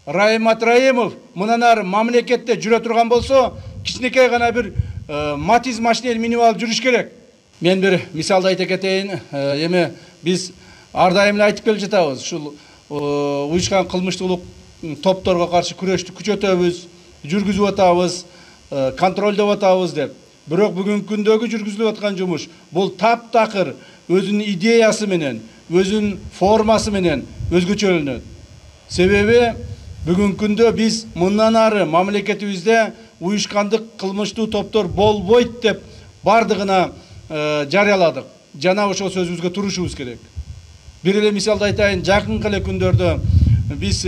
Райым Матраимов мындан ары мамлекетте жүрө турган болсо, кичинекей гана бир Матиз машинени минип алып жүрүш керек. Мен бир мисалды айта кетейин. Эми биз ар дайым эле айтып келип жатабыз. Ушул уюшкан кылмыштуулук топторго каршы күрөштү күчөтөбүз, жүргүзүп атабыз, контролдоп атабыз деп. Бирок бүгүнкү күндөгү жүргүзүлүп аткан жумуш бул таптакыр өзүнүн идеясы менен, өзүнүн формасы менен өзгөчөлөнөт. Себеби бүгүнкү күндө биз мындан ары мамлекетибизде уюшкандык кылмыштуу топтор болбойт деп бардыгына жарыяладык. Жана ошол сөзүбүзгө турушубуз керек. Бир эле мисалды айтайын, жакынкы эле күндөрдө биз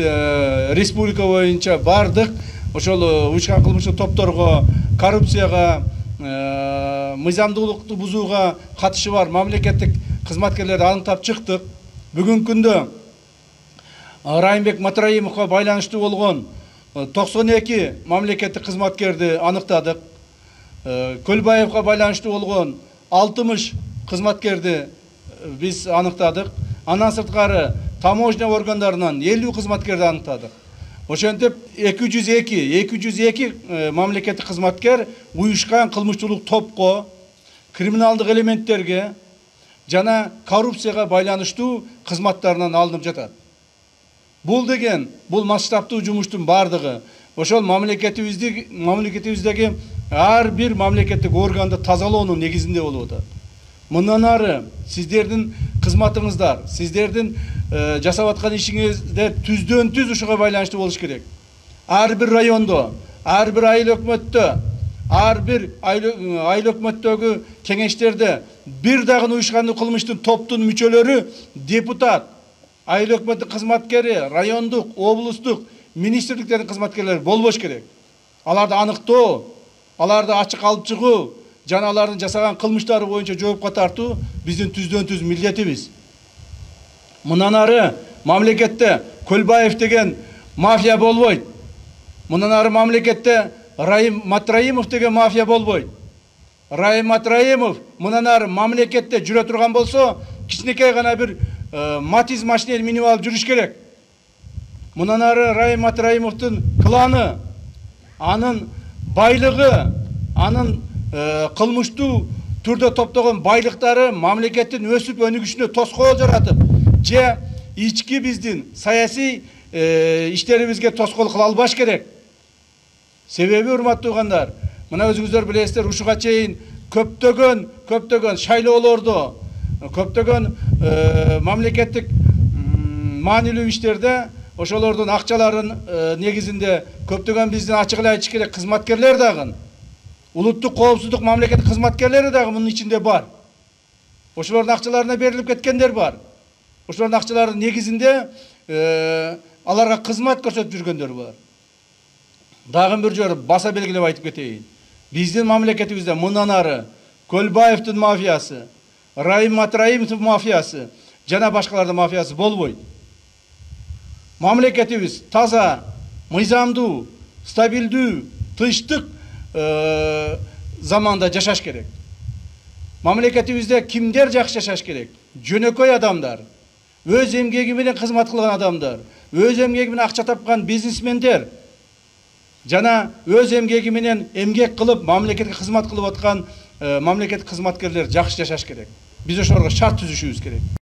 республика боюнча бардык ошол уюшкан кылмыштуу топторго, коррупцияга, мыйзамдуулукту бузууга катышы бар мамлекеттик кызматкерлерди аныктап чыктык. Бүгүнкү күндө Райымбек Матраимовго байланыштуу болгон 92 мамлекеттик кызматкерди аныктадык. Көлбаевга байланыштуу болгон 60 кызматкерди биз аныктадык. Андан сырткары таможня органдарынан 50 кызматкерди аныктадык. Ошентип 202 мамлекеттик кызматкер уюшкан кылмыштуулук топко, криминалдык элементтерге жана коррупцияга байланыштуу кызматтарынан алынып жатат. Бул масштабтуу жумуштун бардыгы ошол мамлекетибиздеги ар бир мамлекеттик органды тазалоонун негизинде болуп атат. Мындан ары сиздердин кызматыңыздар, сиздердин жасап аткан ишиңиздер түздөн түз ушуга байланыштуу болуш керек. Ар бир райондо, ар бир айыл өкмөттө, ар бир айыл өкмөттөгү кеңештерде бир дагы уюшкандык кылмыштын топтун мүчөлөрү депутат, айыл өкмөттүк кызматкери, райондук, облустук, министрликтердин кызматкерлери болбош керек. Аларды аныктоо, аларды ачык алып чыгуу, жана алардын жасаган кылмыштары боюнча жоопко тартуу биздин түздөн түз милдетибиз. Мындан ары мамлекетте Көлбаев деген мафия болбойт. Мындан ары мамлекетте Райым Матраимов деген мафия болбойт. Райым Матраимов мындан ары мамлекетте жүрө турган болсо, кичинекей гана бир Матиз машинени минип алып жүрүш керек. Мындан ары Райым Матраимовдун кланы, анын байлыгы, анын кылмыштуу түрдө топтогон байлыктары мамлекеттин өсүп өнүгүшүнө тоскоол жаратып, же ички биздин саясий иштерибизге тоскоол кыла албаш керек. Себеби, урматтуу угандар, мына өзүңүздөр билесиздер, ушуга чейин көптөгөн шайлоолордо, көптөгөн мамлекеттик маанилүү иштерде ошолордун акчаларын негизинде көптөгөн биздин ачык эле айтыш керек кызматкерлер дагы, улуттук коопсуздук мамлекеттик кызматкерлери дагы мунун ичинде бар. Ошолордун акчаларына берилип кеткендер бар. Ошолордун акчаларынын негизинде аларга кызмат көрсөтүп жүргөндөр бар. Дагы бир жолу баса белгилеп айтып кетейин. Биздин мамлекетибизде мындан ары Көлбаевдин мафиясы, Райым Матраимовдун мафиясы жана башкалардын мафиясы болбойт. Мамлекетибиз таза, мыйзамдуу, стабилдүү, тынчтык заманда жашаш керек. Мамлекетибизде кимдер жакшы жашаш керек? Жөнөкөй адамдар, өз эмгеги менен кызмат кылган адамдар, өз эмгеги менен акча тапкан бизнесмендер жана өз эмгеги менен эмгек кылып мамлекетке кызмат кылып аткан мамлекеттик кызматкерлер жакшы жашаш керек. Биз ошолорго шарт түзүшүбүз керек.